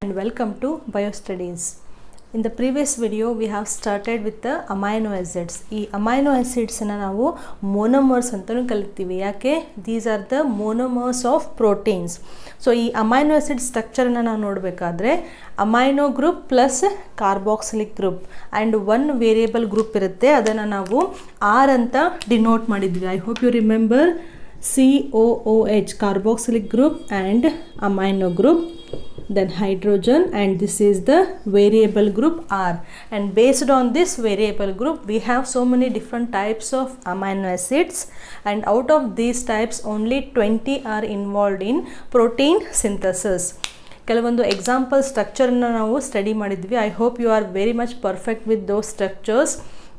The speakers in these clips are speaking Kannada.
And welcome to BioStudies. In the previous video we have started with the amino acids. ಈ amino acids ಅನ್ನು ನಾವು monomers ಅಂತಲೂ ಕಲಿತೀವಿ. ಯಾಕೆ? These are the monomers of proteins. So ಈ amino acid structure ಅನ್ನು ನಾವು ನೋಡಬೇಕಾದ್ರೆ amino group plus carboxylic group and one variable group ಇರುತ್ತೆ. ಅದನ್ನು ನಾವು R ಅಂತ ಡಿನೋಟ್ ಮಾಡಿದ್ವಿ. I hope you remember COOH carboxylic group and amino group, then hydrogen, and this is the variable group R, and based on this variable group we have so many different types of amino acids, and out of these types only 20 are involved in protein synthesis. ಕೆಲವೊಂದು ಎಕ್ಸಾಂಪಲ್ ಸ್ಟ್ರಕ್ಚರನ್ನು ನಾವು ಸ್ಟಡಿ ಮಾಡಿದ್ವಿ. I hope you are very much perfect with those structures: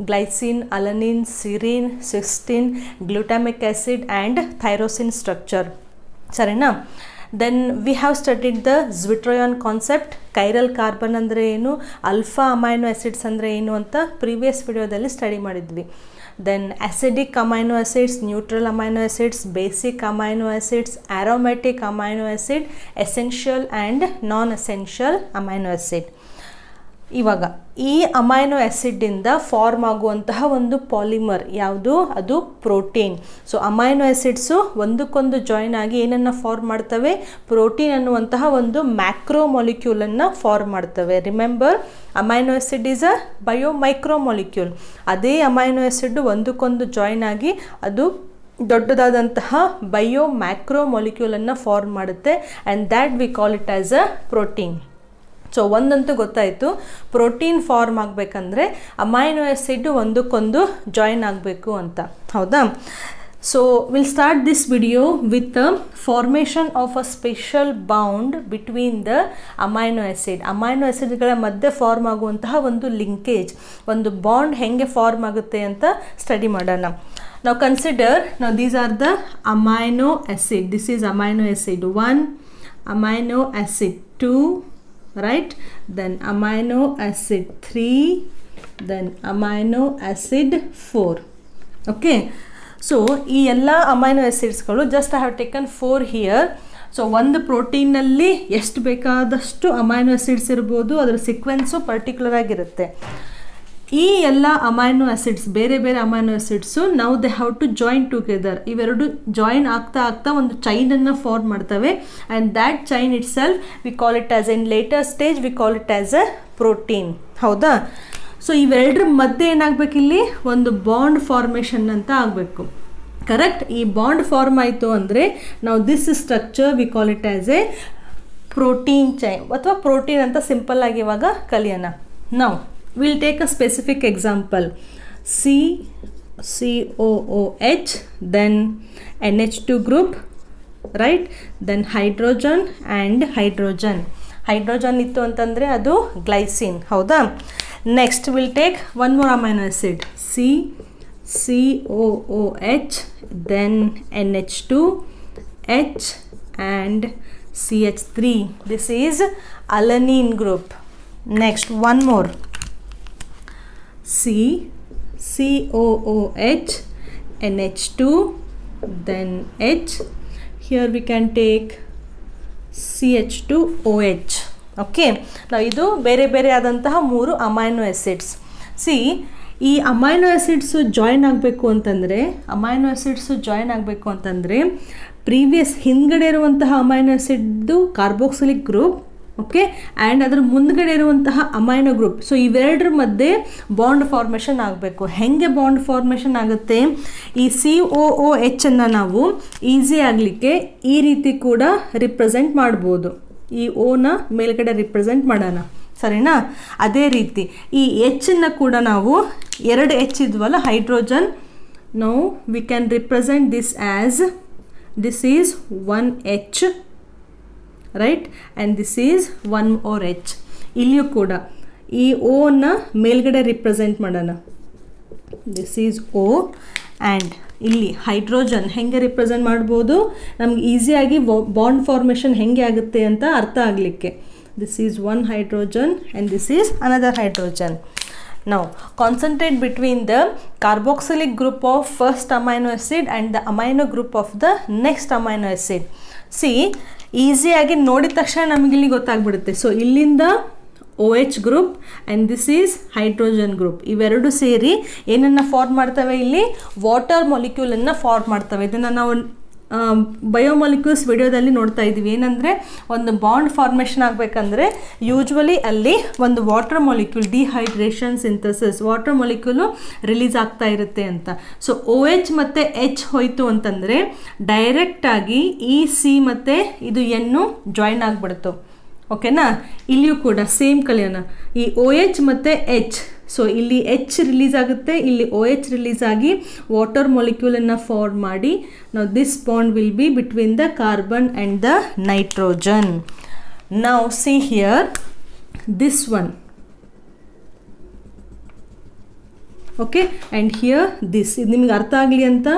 glycine, alanine, serine, cysteine, glutamic acid and tyrosine structure. ಸರಿನಾ? Then we have studied the zwitterion concept. chiral carbon ಅಂದರೆ ಏನು, alpha amino acids ಅಂದರೆ ಏನು ಅಂತ ಪ್ರೀವಿಯಸ್ ವಿಡಿಯೋದಲ್ಲಿ ಸ್ಟಡಿ ಮಾಡಿದ್ವಿ. Then acidic amino acids, neutral amino acids, basic amino acids, aromatic amino acid, essential and non-essential amino acid. ಇವಾಗ ಈ ಅಮೈನೋ ಆ್ಯಸಿಡ್ಡಿಂದ ಫಾರ್ಮ್ ಆಗುವಂತಹ ಒಂದು ಪಾಲಿಮರ್ ಯಾವುದು? ಅದು ಪ್ರೋಟೀನ್. ಸೊ ಅಮೈನೋ ಆ್ಯಸಿಡ್ಸು ಒಂದಕ್ಕೊಂದು ಜಾಯಿನ್ ಆಗಿ ಏನನ್ನು ಫಾರ್ಮ್ ಮಾಡ್ತವೆ? ಪ್ರೋಟೀನ್ ಅನ್ನುವಂತಹ ಒಂದು ಮ್ಯಾಕ್ರೋ ಮಾಲಿಕ್ಯೂಲನ್ನು ಫಾರ್ಮ್ ಮಾಡ್ತವೆ. Remember, amino acid is a bio micro molecule. ಅದೇ ಅಮೈನೋ ಆ್ಯಸಿಡ್ ಒಂದಕ್ಕೊಂದು ಜಾಯಿನ್ ಆಗಿ ಅದು ದೊಡ್ಡದಾದಂತಹ ಬಯೋ ಮ್ಯಾಕ್ರೋ ಮಾಲಿಕ್ಯೂಲನ್ನು ಫಾರ್ಮ್ ಮಾಡುತ್ತೆ, and that we call it as a protein. So ಒಂದಂತೂ ಗೊತ್ತಾಯಿತು, ಪ್ರೋಟೀನ್ ಫಾರ್ಮ್ ಆಗಬೇಕಂದ್ರೆ ಅಮೈನೋ ಆ್ಯಸಿಡ್ ಒಂದಕ್ಕೊಂದು ಜಾಯಿನ್ ಆಗಬೇಕು ಅಂತ, ಹೌದಾ? So will start this video with formation of a special bond between the amino acid. Amino ಆ್ಯಸಿಡ್ಗಳ ಮಧ್ಯೆ ಫಾರ್ಮ್ ಆಗುವಂತಹ ಒಂದು ಲಿಂಕೇಜ್, ಒಂದು ಬಾಂಡ್ ಹೆಂಗೆ ಫಾರ್ಮ್ ಆಗುತ್ತೆ ಅಂತ ಸ್ಟಡಿ ಮಾಡೋಣ. ನಾವು ಕನ್ಸಿಡರ್, ನಾವು these are the amino acid. This is amino acid 1, amino acid 2, right? Then amino acid 3, then amino acid 4. Okay, so ಈ ಎಲ್ಲ ಅಮೈನೋ ಆ್ಯಸಿಡ್ಸ್ಗಳು, just I have taken 4 here. So ಒಂದು ಪ್ರೋಟೀನಲ್ಲಿ ಎಷ್ಟು ಬೇಕಾದಷ್ಟು ಅಮೈನೋ ಆ್ಯಸಿಡ್ಸ್ ಇರ್ಬೋದು, ಅದರ ಸೀಕ್ವೆನ್ಸು ಪರ್ಟಿಕ್ಯುಲರ್ ಆಗಿರುತ್ತೆ. ಈ ಎಲ್ಲ ಅಮೈನೋ ಆ್ಯಸಿಡ್ಸ್, ಬೇರೆ ಬೇರೆ ಅಮೈನೋ ಆ್ಯಸಿಡ್ಸು ನಾವು they have to join together. ಇವೆರಡು ಜಾಯಿನ್ ಆಗ್ತಾ ಒಂದು ಚೈನನ್ನು ಫಾರ್ಮ್ ಮಾಡ್ತವೆ, and that chain itself we call it as in later stage we call it as a protein, ಹೌದಾ? ಸೊ ಇವೆರಡರ ಮಧ್ಯೆ ಏನಾಗಬೇಕು? ಇಲ್ಲಿ ಒಂದು ಬಾಂಡ್ ಫಾರ್ಮೇಷನ್ ಅಂತ ಆಗಬೇಕು. ಕರೆಕ್ಟ್? ಈ ಬಾಂಡ್ ಫಾರ್ಮ್ ಆಯಿತು ಅಂದರೆ ನಾವು this structure V call it as A protein chain, ಅಥವಾ ಪ್ರೋಟೀನ್ ಅಂತ ಸಿಂಪಲ್ ಆಗಿ ಇವಾಗ ಕಲಿಯೋಣ. ನಾವು we'll take a specific example: COOH, then NH2 group, right? Then hydrogen and hydrogen. hydrogen ಇತ್ತು ಅಂತಂದರೆ ಅದು ಗ್ಲೈಸಿನ್, ಹೌದಾ? Next will take one more amino acid, COOH, then NH2, H and CH3. This is alanine group. Next one more, COOH, NH2, then H. Here we can take CH2OH. Okay, ನಾವು ಇದು ಬೇರೆ ಬೇರೆ ಆದಂತಹ 3 ಅಮೈನೋ ಆ್ಯಸಿಡ್ಸ್. ಈ ಅಮೈನೋ ಆ್ಯಸಿಡ್ಸು ಜಾಯಿನ್ ಆಗಬೇಕು ಅಂತಂದರೆ ಪ್ರೀವಿಯಸ್ ಹಿಂದ್ಗಡೆ ಇರುವಂತಹ ಅಮೈನೋ ಆ್ಯಸಿಡ್ದು ಕಾರ್ಬೋಕ್ಸಿಲಿಕ್ ಗ್ರೂಪ್, ಓಕೆ, ಆ್ಯಂಡ್ ಅದರ ಮುಂದ್ಗಡೆ ಇರುವಂತಹ ಅಮೈನೋ ಗ್ರೂಪ್. ಸೊ ಇವೆರಡರ ಮಧ್ಯೆ ಬಾಂಡ್ ಫಾರ್ಮೇಷನ್ ಆಗಬೇಕು. ಹೆಂಗೆ ಬಾಂಡ್ ಫಾರ್ಮೇಷನ್ ಆಗುತ್ತೆ? ಈ COOH ಅನ್ನು ನಾವು ಈಸಿ ಆಗಲಿಕ್ಕೆ ಈ ರೀತಿ ಕೂಡ ರಿಪ್ರೆಸೆಂಟ್ ಮಾಡ್ಬೋದು. ಈ ಓನ ಮೇಲ್ಗಡೆ ರಿಪ್ರೆಸೆಂಟ್ ಮಾಡೋಣ, ಸರಿನಾ? ಅದೇ ರೀತಿ ಈ Hನ್ನು ಕೂಡ ನಾವು 2 H ಇದ್ವಲ್ಲ, hydrogen, now we can represent this as, this is 1 H, right, and this is 1 more H. ಇಲ್ಲಿಯೂ ಕೂಡ ಈ ಓನ ಮೇಲ್ಗಡೆ ರಿಪ್ರೆಸೆಂಟ್ ಮಾಡೋಣ, ದಿಸ್ ಈಸ್ O, ಆ್ಯಂಡ್ ಇಲ್ಲಿ ಹೈಡ್ರೋಜನ್ ಹೆಂಗೆ ರಿಪ್ರೆಸೆಂಟ್ ಮಾಡ್ಬೋದು? ನಮ್ಗೆ ಈಸಿಯಾಗಿ ಬಾಂಡ್ ಫಾರ್ಮೇಷನ್ ಹೆಂಗೆ ಆಗುತ್ತೆ ಅಂತ ಅರ್ಥ ಆಗಲಿಕ್ಕೆ. This is 1 hydrogen and this is another hydrogen. Now concentrate between the carboxylic group of first amino acid and the amino group of the next amino acid. See, ಈಸಿಯಾಗಿ ನೋಡಿದ ತಕ್ಷಣ ನಮಗೆ ಇಲ್ಲಿ ಗೊತ್ತಾಗ್ಬಿಡುತ್ತೆ. ಸೊ ಇಲ್ಲಿಂದ OH group and this is hydrogen group, ಇವೆರಡು ಸೇರಿ ಏನನ್ನು ಫಾರ್ಮ್ ಮಾಡ್ತವೆ, ಇಲ್ಲಿ ವಾಟರ್ ಮಾಲಿಕ್ಯೂಲನ್ನು ಫಾರ್ಮ್ ಮಾಡ್ತವೆ. ಇದನ್ನು ನಾವು ಬಯೋಮಾಲಿಕ್ಯೂಲ್ಸ್ ವಿಡಿಯೋದಲ್ಲಿ ನೋಡ್ತಾ ಇದ್ದೀವಿ. ಏನಂದರೆ ಒಂದು ಬಾಂಡ್ ಫಾರ್ಮೇಷನ್ ಆಗಬೇಕಂದ್ರೆ ಯೂಶ್ವಲಿ ಅಲ್ಲಿ ಒಂದು water molecule dehydration synthesis water molecule release ಆಗ್ತಾ ಇರುತ್ತೆ ಅಂತ. ಸೊ OH ಮತ್ತು H ಹೋಯಿತು ಅಂತಂದರೆ ಡೈರೆಕ್ಟಾಗಿ ಈ C ಮತ್ತು ಇದು ಎನ್ನು ಜಾಯಿನ್ ಆಗಿಬಿಡ್ತು. ಓಕೆನಾ, ಇಲ್ಲಿಯೂ ಕೂಡ ಸೇಮ್ ಕಲಿಯೋಣ. ಈ OH ಮತ್ತು H, ಸೊ ಇಲ್ಲಿ H ರಿಲೀಸ್ ಆಗುತ್ತೆ, ಇಲ್ಲಿ OH ರಿಲೀಸ್ ಆಗಿ ವಾಟರ್ ಮಾಲಿಕ್ಯೂಲನ್ನು ಫಾರ್ಮ್ ಮಾಡಿ ನಾವು this bond will be between the carbon and the nitrogen. ನಾವು see here this one, okay, and here this. ಇದು ನಿಮಗೆ ಅರ್ಥ ಆಗಲಿ ಅಂತ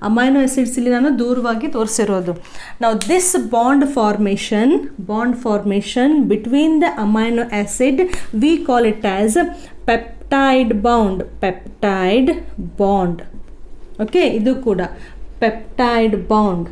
ಅಮೈನೋ ಆ್ಯಸಿಡ್ಸ್ ಇಲ್ಲಿ ನಾನು ದೂರವಾಗಿ ತೋರಿಸಿರೋದು. ನಾವು this bond formation between the amino acid V call it as peptide bond. Okay, ಇದು ಕೂಡ peptide bond.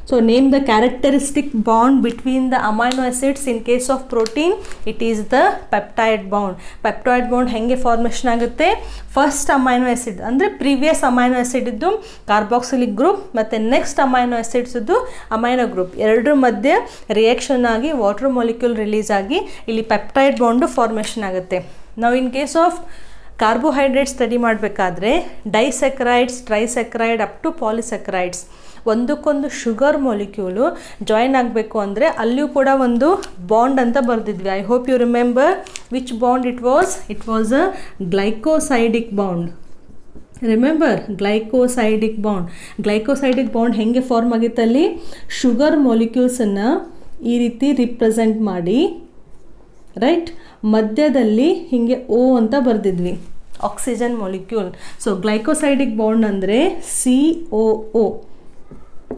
So name the characteristic bond between the amino acids. In case of protein it is the peptide bond. Peptide bond ಹೆಂಗೆ ಫಾರ್ಮೇಷನ್ ಆಗುತ್ತೆ, ಫಸ್ಟ್ ಅಮೈನೋ ಆ್ಯಸಿಡ್ ಅಂದರೆ ಪ್ರೀವಿಯಸ್ ಅಮೈನೋ ಆ್ಯಸಿಡ್ ಇದ್ದು ಕಾರ್ಬಾಕ್ಸಿಲಿಕ್ ಗ್ರೂಪ್ ಮತ್ತು ನೆಕ್ಸ್ಟ್ ಅಮೈನೋ ಆ್ಯಸಿಡ್ಸ್ ಇದ್ದು ಅಮೈನೋ ಗ್ರೂಪ್, ಎರಡರ ಮಧ್ಯೆ ರಿಯಾಕ್ಷನ್ ಆಗಿ ವಾಟರ್ ಮಾಲಿಕ್ಯೂಲ್ ರಿಲೀಸ್ ಆಗಿ ಇಲ್ಲಿ ಪೆಪ್ಟೈಡ್ ಬಾಂಡು ಫಾರ್ಮೇಷನ್ ಆಗುತ್ತೆ. ನಾವು in case of carbohydrate study ಮಾಡಬೇಕಾದ್ರೆ ಡೈಸೆಕ್ರೈಡ್ಸ್, ಟ್ರೈಸೆಕ್ರೈಡ್ ಅಪ್ ಟು ಪಾಲಿಸೆಕ್ರೈಡ್ಸ್, ಒಂದಕ್ಕೊಂದು ಶುಗರ್ ಮಾಲಿಕ್ಯೂಲು ಜಾಯಿನ್ ಆಗಬೇಕು ಅಂದರೆ ಅಲ್ಲಿಯೂ ಕೂಡ ಒಂದು ಬಾಂಡ್ ಅಂತ ಬರೆದಿದ್ವಿ. I hope you remember which bond it was a glycosidic bond. Remember glycosidic bond ಹೆಂಗೆ ಫಾರ್ಮ್ ಆಗಿತ್ತಲ್ಲಿ, ಶುಗರ್ ಮಾಲಿಕ್ಯೂಲ್ಸನ್ನು ಈ ರೀತಿ ರಿಪ್ರೆಸೆಂಟ್ ಮಾಡಿ, ರೈಟ್, ಮಧ್ಯದಲ್ಲಿ ಹೀಗೆ O ಅಂತ ಬರೆದಿದ್ವಿ, oxygen molecule. So glycosidic bond ಅಂದರೆ COO.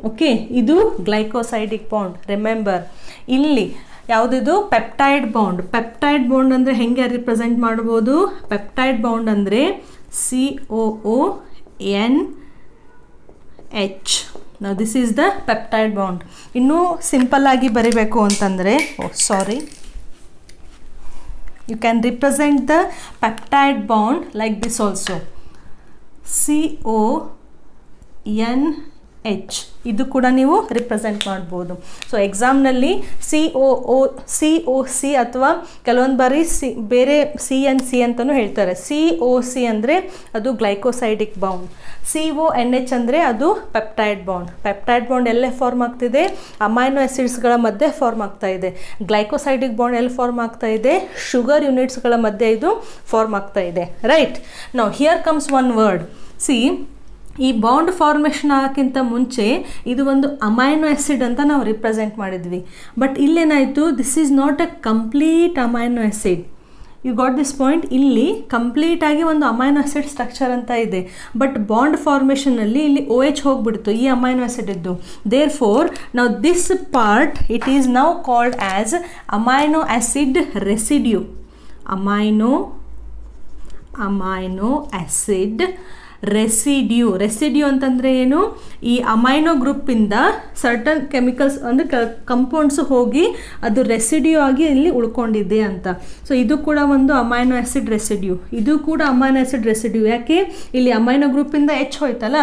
ಓಕೆ, ಇದು ಗ್ಲೈಕೋಸೈಡಿಕ್ ಬಾಂಡ್. ರಿಮೆಂಬರ್ ಇಲ್ಲಿ ಯಾವುದಿದು ಪೆಪ್ಟೈಡ್ ಬಾಂಡ್ ಅಂದರೆ ಹೆಂಗೆ ರಿಪ್ರೆಸೆಂಟ್ ಮಾಡ್ಬೋದು, ಪೆಪ್ಟೈಡ್ ಬಾಂಡ್ ಅಂದರೆ COONH. ನಾವು this is the peptide bond. ಇನ್ನೂ ಸಿಂಪಲ್ಲಾಗಿ ಬರೀಬೇಕು ಅಂತಂದರೆ, you can represent the peptide bond like this also, CONH. ಇದು ಕೂಡ ನೀವು ರಿಪ್ರೆಸೆಂಟ್ ಮಾಡ್ಬೋದು. ಸೊ ಎಕ್ಸಾಮ್ನಲ್ಲಿ COC ಅಥವಾ ಕೆಲವೊಂದು ಬಾರಿ ಬೇರೆ CNC ಅಂತಲೂ ಹೇಳ್ತಾರೆ. COC ಅಂದರೆ ಅದು ಗ್ಲೈಕೋಸೈಡಿಕ್ ಬಾಂಡ್, CONH ಅಂದರೆ ಅದು ಪೆಪ್ಟೈಡ್ ಬಾಂಡ್ ಎಲ್ಲೇ ಫಾರ್ಮ್ ಆಗ್ತಿದೆ, ಅಮೈನೋ ಆ್ಯಸಿಡ್ಸ್ಗಳ ಮಧ್ಯೆ ಫಾರ್ಮ್ ಆಗ್ತಾ ಇದೆ. ಗ್ಲೈಕೋಸೈಡಿಕ್ ಬಾಂಡ್ ಎಲ್ಲಿ ಫಾರ್ಮ್ ಆಗ್ತಾ ಇದೆ, ಶುಗರ್ ಯೂನಿಟ್ಸ್ಗಳ ಮಧ್ಯೆ ಇದು ಫಾರ್ಮ್ ಆಗ್ತಾ ಇದೆ, right. Now here comes one word. See, ಈ ಬಾಂಡ್ ಫಾರ್ಮೇಷನ್ ಆಗೋಕ್ಕಿಂತ ಮುಂಚೆ ಇದು ಒಂದು ಅಮೈನೋ ಆ್ಯಸಿಡ್ ಅಂತ ನಾವು ರಿಪ್ರೆಸೆಂಟ್ ಮಾಡಿದ್ವಿ. ಬಟ್ ಇಲ್ಲೇನಾಯಿತು, this is not a complete amino acid. You got this point. ಇಲ್ಲಿ ಕಂಪ್ಲೀಟಾಗಿ ಒಂದು ಅಮೈನೋ ಆ್ಯಸಿಡ್ ಸ್ಟ್ರಕ್ಚರ್ ಅಂತ ಇದೆ, ಬಟ್ ಬಾಂಡ್ ಫಾರ್ಮೇಷನಲ್ಲಿ ಇಲ್ಲಿ OH ಹೋಗ್ಬಿಡ್ತು ಈ ಅಮೈನೋ ಆ್ಯಸಿಡ್ ಇದ್ದು. ದೇರ್ ಫೋರ್ ನಾವು this part it is now called as amino acid residue. Amino acid residue ಅಂತಂದರೆ ಏನು, ಈ ಅಮೈನೋ ಗ್ರೂಪಿಂದ ಸರ್ಟನ್ ಕೆಮಿಕಲ್ಸ್ ಅಂದರೆ ಕಂಪೌಂಡ್ಸು ಹೋಗಿ ಅದು ರೆಸಿಡ್ಯೂ ಆಗಿ ಇಲ್ಲಿ ಉಳ್ಕೊಂಡಿದೆ ಅಂತ. ಸೊ ಇದು ಕೂಡ ಒಂದು ಅಮೈನೋ ಆ್ಯಸಿಡ್ ರೆಸಿಡ್ಯೂ, ಯಾಕೆ ಇಲ್ಲಿ ಅಮೈನೋ ಗ್ರೂಪಿಂದ H ಹೋಯ್ತಲ್ಲ,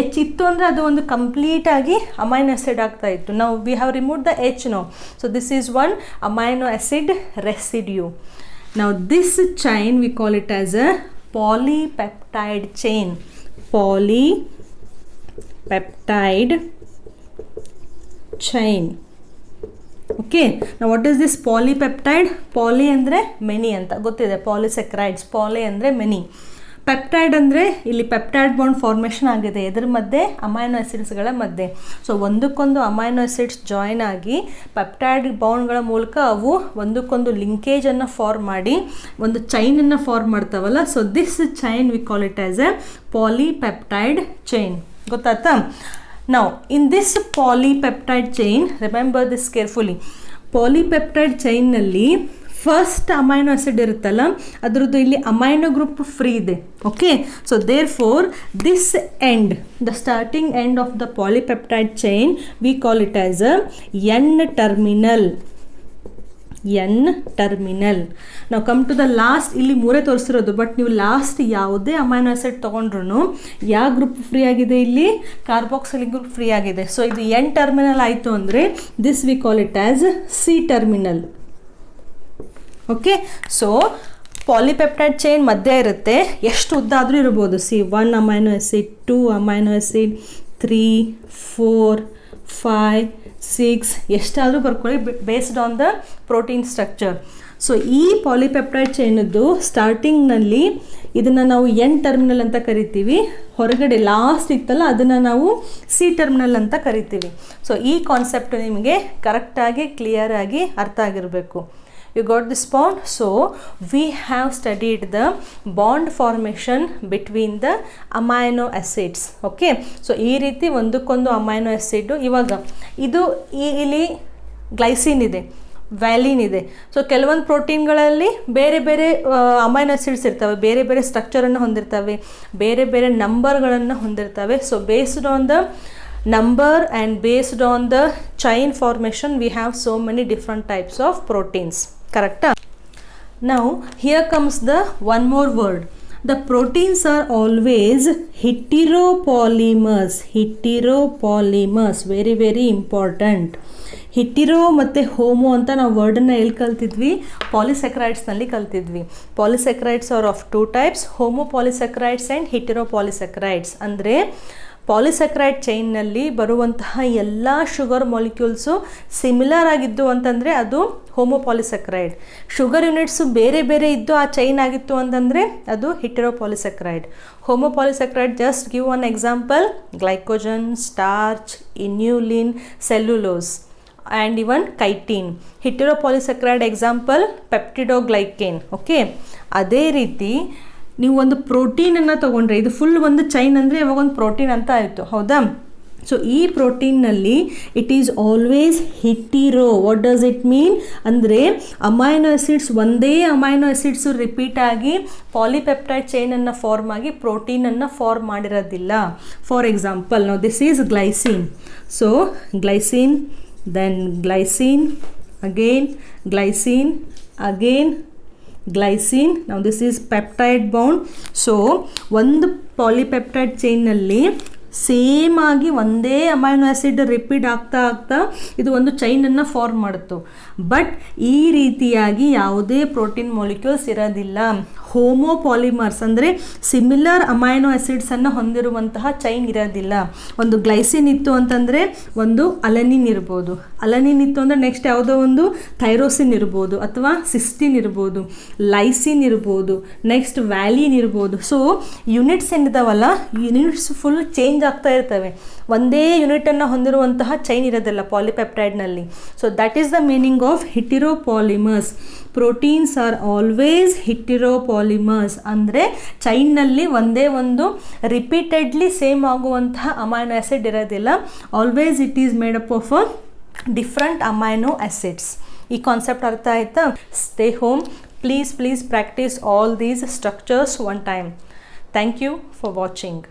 H ಇತ್ತು ಅಂದರೆ ಅದು ಒಂದು ಕಂಪ್ಲೀಟಾಗಿ ಅಮೈನೋ ಆ್ಯಸಿಡ್ ಆಗ್ತಾ ಇತ್ತು. ನಾವು we have remove the H no. So this is one amino acid residue. Now this chain we call it as a polypeptide chain. Okay, now what is this polypeptide? Poly ಅಂದರೆ ಮೆನಿ ಅಂತ ಗೊತ್ತಿದೆ, ಪಾಲಿಸೆಕ್ರೈಡ್ಸ್. ಪಾಲಿ ಅಂದರೆ ಮೆನಿ, ಪೆಪ್ಟೈಡ್ ಅಂದರೆ ಇಲ್ಲಿ ಪೆಪ್ಟೈಡ್ ಬಾಂಡ್ ಫಾರ್ಮೇಷನ್ ಆಗಿದೆ ಇದರ ಮಧ್ಯೆ, ಅಮೈನೋ ಆ್ಯಸಿಡ್ಸ್ಗಳ ಮಧ್ಯೆ. ಸೊ ಒಂದಕ್ಕೊಂದು ಅಮೈನೋ ಆ್ಯಸಿಡ್ಸ್ ಜಾಯಿನ್ ಆಗಿ ಪೆಪ್ಟೈಡ್ ಬಾಂಡ್ಗಳ ಮೂಲಕ ಅವು ಒಂದಕ್ಕೊಂದು ಲಿಂಕೇಜನ್ನು ಫಾರ್ಮ್ ಮಾಡಿ ಒಂದು ಚೈನನ್ನು ಫಾರ್ಮ್ ಮಾಡ್ತಾವಲ್ಲ. So this chain we call it as a polypeptide chain. ಗೊತ್ತಾಯ್ತಾ? ನಾವು in this polypeptide chain, remember this carefully, polypeptide ಚೈನ್ನಲ್ಲಿ ಫಸ್ಟ್ ಅಮೈನೋ ಆಸಿಡ್ ಇರುತ್ತಲ್ಲ ಅದರದ್ದು ಇಲ್ಲಿ ಅಮೈನೋ ಗ್ರೂಪ್ ಫ್ರೀ ಇದೆ. Okay, so there for this end, the starting end of the polypeptide chain we call it as an N terminal. ನಾವು ಕಮ್ ಟು ದ ಲಾಸ್ಟ್, ಇಲ್ಲಿ ಮೂರೇ ತೋರಿಸಿರೋದು, ಬಟ್ ನೀವು ಲಾಸ್ಟ್ ಯಾವುದೇ ಅಮೈನೋ ಆಸಿಡ್ ತೊಗೊಂಡ್ರು ಯಾವ ಗ್ರೂಪ್ ಫ್ರೀ ಆಗಿದೆ, ಇಲ್ಲಿ ಕಾರ್ಬಾಕ್ಸಿಲಿಕ್ ಗ್ರೂಪ್ ಫ್ರೀ ಆಗಿದೆ. ಸೊ ಇದು ಎನ್ ಟರ್ಮಿನಲ್ ಆಯಿತು ಅಂದರೆ this we call it as C terminal. Okay, so polypeptide chain ಮಧ್ಯೆ ಇರುತ್ತೆ, ಎಷ್ಟು ಉದ್ದ ಆದರೂ ಇರ್ಬೋದು. C 1 amino acid, 2 amino acid, 3, 4, 5, 6 ಎಷ್ಟಾದರೂ ಬರ್ಕೊಳ್ಳಿ, based on the protein structure. So ಈ ಪಾಲಿಪೆಪ್ಟೈಡ್ ಚೈನದ್ದು ಸ್ಟಾರ್ಟಿಂಗ್ನಲ್ಲಿ ಇದನ್ನು ನಾವು ಎನ್ ಟರ್ಮಿನಲ್ ಅಂತ ಕರಿತೀವಿ, ಹೊರಗಡೆ ಲಾಸ್ಟ್ ಇತ್ತಲ್ಲ ಅದನ್ನು ನಾವು ಸಿ ಟರ್ಮಿನಲ್ ಅಂತ ಕರಿತೀವಿ. ಸೊ ಈ ಕಾನ್ಸೆಪ್ಟ್ ನಿಮಗೆ ಕರೆಕ್ಟಾಗಿ ಕ್ಲಿಯರಾಗಿ ಅರ್ಥ ಆಗಿರಬೇಕು. You got this point? So we have studied the bond formation between the amino acids. Okay, so ಈ ರೀತಿ ಒಂದಕ್ಕೊಂದು ಅಮೈನೋ ಆಸಿಡ್, ಇವಾಗ ಇದು ಇಲ್ಲಿ ಗ್ಲೈಸಿನ್ ಇದೆ, ವ್ಯಾಲಿನ್ ಇದೆ. ಸೊ ಕೆಲವೊಂದು ಪ್ರೋಟೀನ್ಗಳಲ್ಲಿ ಬೇರೆ ಬೇರೆ ಅಮೈನೋ ಆಸಿಡ್ಸ್ ಇರ್ತವೆ, ಬೇರೆ ಬೇರೆ ಸ್ಟ್ರಕ್ಚರನ್ನು ಹೊಂದಿರ್ತವೆ, ಬೇರೆ ಬೇರೆ ನಂಬರ್ಗಳನ್ನು ಹೊಂದಿರ್ತವೆ. So based on the number and based on the chain formation we have so many different types of proteins. Correct? Now here comes the one more word. The proteins are always heteropolymers. Very very important. Hetero ಮತ್ತು ಹೋಮೋ ಅಂತ ನಾವು ವರ್ಡನ್ನು ಎಲ್ಲಿ ಕಲ್ತಿದ್ವಿ, ಪಾಲಿಸ್ಯಾಕರೈಡ್ಸ್ನಲ್ಲಿ ಕಲ್ತಿದ್ವಿ. Polysaccharides are of 2 types, homo polysaccharides and hetero polysaccharides. ಅಂದರೆ ಪಾಲಿಸ್ಯಾಕರೈಡ್ ಚೈನ್ನಲ್ಲಿ ಬರುವಂತಹ ಎಲ್ಲ ಶುಗರ್ ಮಾಲಿಕ್ಯೂಲ್ಸು ಸಿಮಿಲರ್ ಆಗಿದ್ದು ಅಂತಂದರೆ ಅದು ಹೋಮೋ ಪಾಲಿಸ್ಯಾಕರೈಡ್. ಶುಗರ್ ಯೂನಿಟ್ಸು ಬೇರೆ ಬೇರೆ ಇದ್ದು ಆ ಚೈನ್ ಆಗಿತ್ತು ಅಂತಂದರೆ ಅದು hetero polysaccharide. Homo polysaccharide, just give one example, glycogen, starch, inulin, cellulose and even chitin. Hetero polysaccharide example peptidoglycan. Okay, ಅದೇ ರೀತಿ ನೀವು ಒಂದು ಪ್ರೋಟೀನನ್ನು ತೊಗೊಂಡ್ರೆ, ಇದು ಫುಲ್ ಒಂದು ಚೈನ್ ಅಂದರೆ ಇವಾಗ ಒಂದು ಪ್ರೋಟೀನ್ ಅಂತ ಆಯಿತು, ಹೌದಾ? ಸೊ ಈ ಪ್ರೋಟೀನ್ನಲ್ಲಿ it is always hetero. What does it mean ಅಂದರೆ ಅಮೈನೋ ಆಸಿಡ್ಸ್, ಒಂದೇ ಅಮೈನೋ ಆಸಿಡ್ಸು ರಿಪೀಟ್ ಆಗಿ ಪಾಲಿಪೆಪ್ಟೈಡ್ ಚೈನನ್ನು ಫಾರ್ಮ್ ಆಗಿ ಪ್ರೋಟೀನನ್ನು ಫಾರ್ಮ್ ಮಾಡಿರೋದಿಲ್ಲ. ಫಾರ್ ಎಕ್ಸಾಂಪಲ್, ನಾವು this is glycine. So glycine, then glycine, again glycine, again glycine. ನಾವು this is peptide bond. So ಒಂದು ಪಾಲಿಪೆಪ್ಟೈಡ್ ಚೈನ್ನಲ್ಲಿ ಸೇಮ್ ಆಗಿ ಒಂದೇ ಅಮೈನೋ ಆಸಿಡ್ ರಿಪೀಟ್ ಆಗ್ತಾ ಆಗ್ತಾ ಇದು ಒಂದು ಚೈನನ್ನು ಫಾರ್ಮ್ ಮಾಡುತ್ತೆ. ಬಟ್ ಈ ರೀತಿಯಾಗಿ ಯಾವುದೇ ಪ್ರೋಟೀನ್ ಮಾಲಿಕ್ಯೂಲ್ಸ್ ಇರೋದಿಲ್ಲ. ಹೋಮೋ ಪಾಲಿಮರ್ಸ್ ಅಂದರೆ ಸಿಮಿಲರ್ ಅಮೈನೋ ಆಸಿಡ್ಸನ್ನು ಹೊಂದಿರುವಂತಹ ಚೈನ್ ಇರೋದಿಲ್ಲ. ಒಂದು ಗ್ಲೈಸಿನ್ ಇತ್ತು ಅಂತಂದರೆ ಒಂದು ಅಲನಿನ್ ಇರ್ಬೋದು, ಅಲನಿನ್ ಇತ್ತು ಅಂದರೆ ನೆಕ್ಸ್ಟ್ ಯಾವುದೋ ಒಂದು ಥೈರೋಸಿನ್ ಇರ್ಬೋದು, ಅಥವಾ ಸಿಸ್ಟಿನ್ ಇರ್ಬೋದು, ಲೈಸಿನ್ ಇರ್ಬೋದು, ನೆಕ್ಸ್ಟ್ ವ್ಯಾಲಿನ್ ಇರ್ಬೋದು. ಸೊ ಯೂನಿಟ್ಸ್ ಏನಿದಾವಲ್ಲ, ಯೂನಿಟ್ಸ್ ಫುಲ್ ಚೇಂಜ್ ಆಗ್ತಾ ಇರ್ತವೆ. ಒಂದೇ ಯೂನಿಟನ್ನು ಹೊಂದಿರುವಂತಹ ಚೈನ್ ಇರೋದಿಲ್ಲ ಪಾಲಿಪೆಪ್ಟೈಡ್ನಲ್ಲಿ. So that is the meaning of heteropolymers. Proteins are always heteropolymers ಅಂದರೆ ಚೈನ್ನಲ್ಲಿ ಒಂದೇ ಒಂದು ರಿಪೀಟೆಡ್ಲಿ ಸೇಮ್ ಆಗುವಂತಹ ಅಮೈನೋ ಆಸಿಡ್ ಇರೋದಿಲ್ಲ. Always it is made up of different amino acids. ಈ ಕಾನ್ಸೆಪ್ಟ್ ಅರ್ಥ ಆಯ್ತಾ? Stay home. Please practice all these structures one time. Thank you for watching.